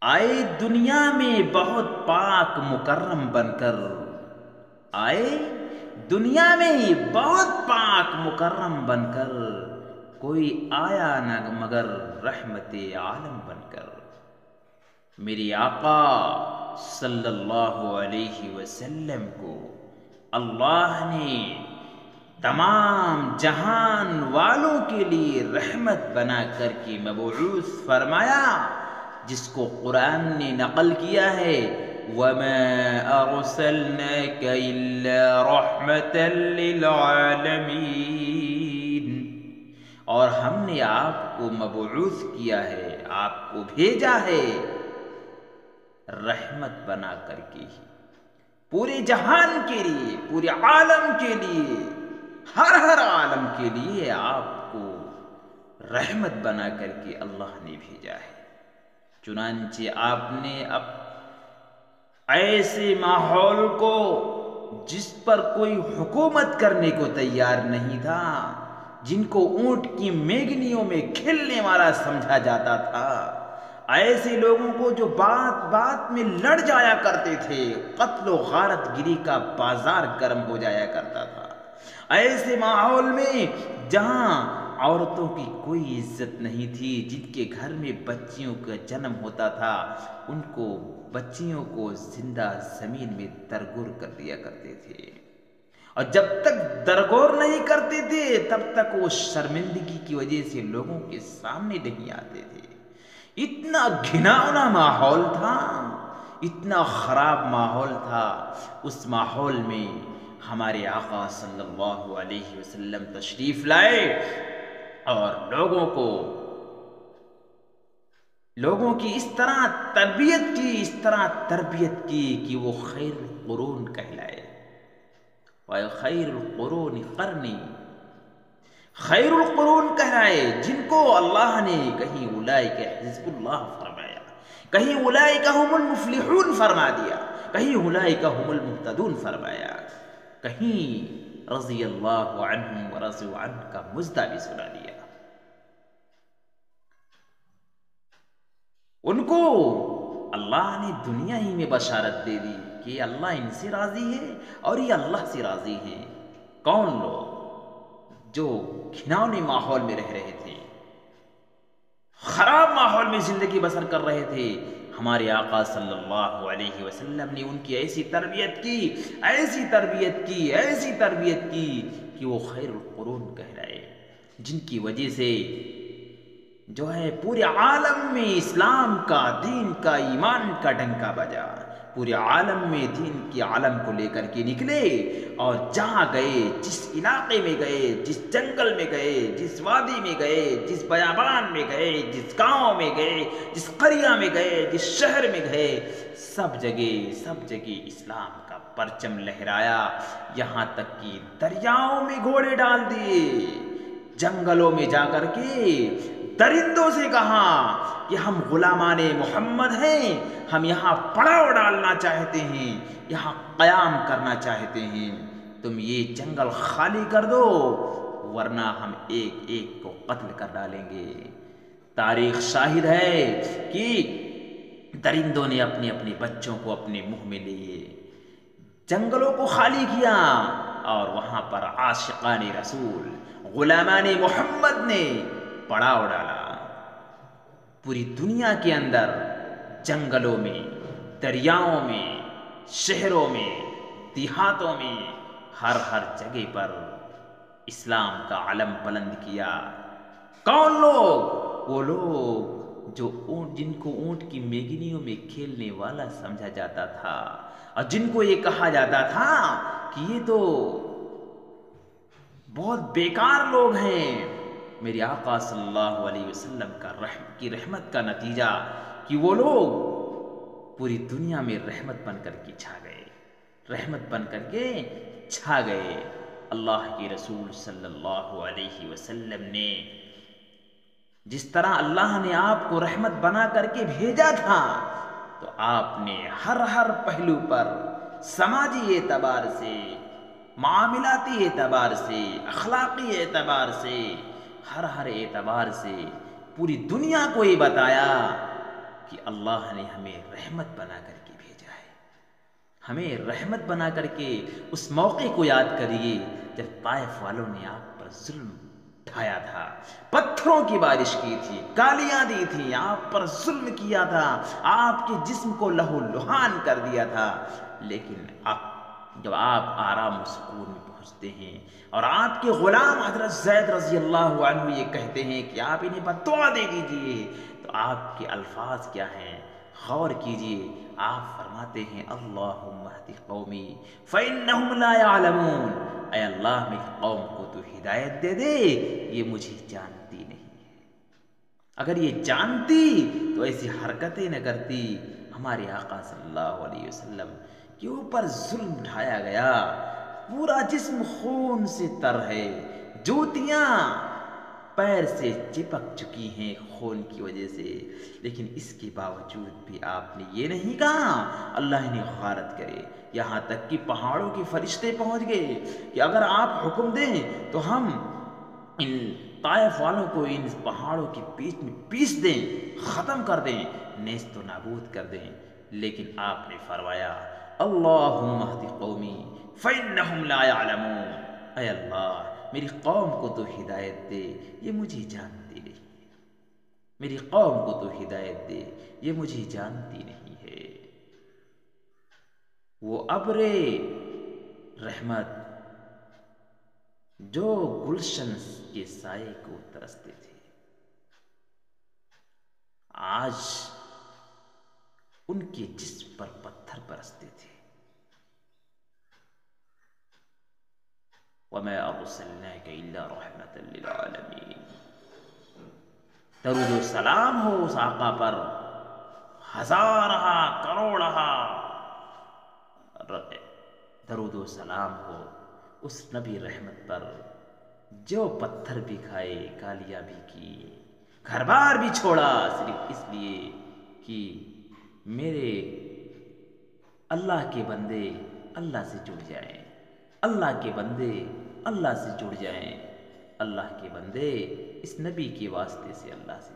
آئے دنیا میں بہت پاک مکرم بن کر، آئے دنیا میں بہت پاک مکرم بن کر، کوئی آیا نہ مگر رحمت عالم بن کر۔ میرے آقا صلی اللہ علیہ وسلم کو اللہ نے تمام جہان والوں کے لیے رحمت بنا کر کے مبعوث فرمایا، جس کو قرآن نے نقل کیا ہے وَمَا أَرْسَلْنَاكَ إِلَّا رَحْمَةً لِّلْعَالَمِينَ، اور ہم نے آپ کو مبعوث کیا ہے، آپ کو بھیجا ہے رحمت بنا کر کے ہی، پورے جہان کے لیے، پورے عالم کے لیے، ہر عالم کے لیے آپ کو رحمت بنا کر کے اللہ نے بھیجا ہے۔ چنانچہ آپ نے اب ایسے ماحول کو جس پر کوئی حکومت کرنے کو تیار نہیں تھا، جن کو اونٹ کی میگنیوں میں کھیلنے والا سمجھا جاتا تھا، ایسے لوگوں کو جو بات بات میں لڑ جایا کرتے تھے، قتل و غارت گری کا بازار گرم ہو جایا کرتا تھا، ایسے ماحول میں جہاں عورتوں کی کوئی عزت نہیں تھی، جن کے گھر میں بچیوں کا جنم ہوتا تھا ان کو بچیوں کو زندہ زمین میں درگور کر دیا کرتے تھے، اور جب تک درگور نہیں کرتے تھے تب تک وہ شرمندگی کی وجہ سے لوگوں کے سامنے نہیں آتے تھے۔ اتنا گھناؤنا ماحول تھا، اتنا خراب ماحول تھا۔ اس ماحول میں ہمارے آقا صلی اللہ علیہ وسلم تشریف لائے اور لوگوں کی اس طرح تربیت کی کہ وہ خیر القرون کہلائے۔ وَخَيْرُ الْقُرُونِ قَرْنِي، خیر القرون کہلائے، جن کو اللہ نے کہیں اولئک حزب اللہ فرمایا، کہیں اولئک هم المفلحون فرما دیا، کہیں اولئک هم المهتدون فرمایا، کہیں رضی اللہ عنہم ورضوا عنہ کا مژدہ بھی سنا دیا۔ ان کو اللہ نے دنیا ہی میں بشارت دے دی کہ اللہ ان سے راضی ہے اور یہ اللہ سے راضی ہیں۔ کون لوگ؟ جو گھناؤنے ماحول میں رہ رہے تھے، خراب ماحول میں زندگی بسر کر رہے تھے، ہمارے آقا صلی اللہ علیہ وسلم نے ان کی ایسی تربیت کی کہ وہ خیر القرون کہلائے، جن کی وجہ سے جو ہے پورے عالم میں اسلام کا، دین کا، ایمان کا ڈنکا بجا، پورے عالم میں دین کے عالم کو لے کر کے نکلے، اور جہاں گئے، جس علاقے میں گئے، جس جنگل میں گئے، جس وادی میں گئے، جس بیابان میں گئے، جس گاؤں میں گئے، جس قریہ میں گئے، جس شہر میں گئے، سب جگہ اسلام کا پرچم لہرایا، یہاں تک کہ دریاؤں میں گھوڑے ڈال دیے، جنگلوں میں جا کر کے درندوں سے کہا کہ ہم غلامان محمد ہیں، ہم یہاں پڑاؤ ڈالنا چاہتے ہیں، یہاں قیام کرنا چاہتے ہیں، تم یہ جنگل خالی کر دو ورنہ ہم ایک ایک کو قتل کر ڈالیں گے۔ تاریخ شاہد ہے کہ درندوں نے اپنے اپنے بچوں کو اپنے منہ میں لیے، جنگلوں کو خالی کیا، اور وہاں پر عاشقان رسول، غلامان محمد نے پڑاؤ ڈالا۔ پوری دنیا کے اندر جنگلوں میں، دریاؤں میں، شہروں میں، دیہاتوں میں، ہر جگہ پر اسلام کا علم بلند کیا۔ کون لوگ؟ وہ لوگ جو جن کو اونٹ کی میگنیوں میں کھیلنے والا سمجھا جاتا تھا، اور جن کو یہ کہا جاتا تھا کہ یہ تو بہت بیکار لوگ ہیں۔ میرے آقا صلی اللہ علیہ وسلم کی رحمت کا نتیجہ کہ وہ لوگ پوری دنیا میں رحمت بن کر کے چھا گئے۔ اللہ کے رسول صلی اللہ علیہ وسلم نے جس طرح اللہ نے آپ کو رحمت بنا کر کے بھیجا تھا، تو آپ نے ہر پہلو پر، سماجی اعتبار سے، معاملاتی اعتبار سے، اخلاقی اعتبار سے، ہر اعتبار سے پوری دنیا کو یہ بتایا کہ اللہ نے ہمیں رحمت بنا کر کے بھیجا ہے. ہمیں رحمت بنا کر کے اس موقع کو یاد کریے جب طائف والوں نے آپ پر ظلم اٹھایا تھا، پتھروں کی بارش کی تھی، گالیاں دی تھی، آپ پر ظلم کیا تھا، آپ کے جسم کو لہو لہان کر دیا تھا. لیکن جب آپ آرام و سکون میں پہنچتے ہیں اور آپ کے غلام حضرت زید رضی اللہ عنہ یہ کہتے ہیں کہ آپ انہیں بد دعا دے دیجئے، تو آپ کے الفاظ کیا ہیں؟ غور کیجئے. آپ فرماتے ہیں اللہم اہد قومی فإنہم لا یعلمون. اے اللہ میری قوم کو تو ہدایت دے دے، یہ مجھے جانتی نہیں ہے. اگر یہ جانتی تو ایسی حرکتیں نہ کرتی. ہمارے آقا صلی اللہ علیہ وسلم کے اوپر ظلم اٹھایا گیا، پورا جسم خون سے تر ہے، جوتیاں پیر سے چپک چکی ہیں خون کی وجہ سے، لیکن اس کے باوجود بھی آپ نے یہ نہیں کہا اللہ انہیں غارت کرے. یہاں تک کہ پہاڑوں کے فرشتے پہنچ گئے کہ اگر آپ حکم دیں تو ہم ان طائف والوں کو ان پہاڑوں کے بیچ میں پیس دیں، ختم کر دیں، نیست و نابود کر دیں. لیکن آپ نے فرمایا اللہم اہد قومی فإنہم لا یعلمون. اے اللہ میری قوم کو تو ہدایت دے، یہ مجھے جانتی نہیں ہے. میری قوم کو تو ہدایت دے، یہ مجھے جانتی نہیں ہے. وہ ابر رحمت جو گلشن کے سائے کو ترستے تھے، آج ان کے جسم پر پتھر برستے تھے. وَمَا أَرْسَلْنَاكَ إِلَّا رَحْمَةً لِلْعَالَمِينَ. درود و سلام ہو اس آقا پر، ہزارہ کروڑہ درود و سلام ہو اس نبی رحمت پر جو پتھر بھی کھائے، گالیاں بھی کی، گھر بار بھی چھوڑا، صرف اس لیے کہ میرے اللہ کے بندے اللہ سے جڑ جائیں، اللہ کے بندے اللہ سے جڑ جائیں، اللہ کے بندے اس نبی کے واسطے سے اللہ سے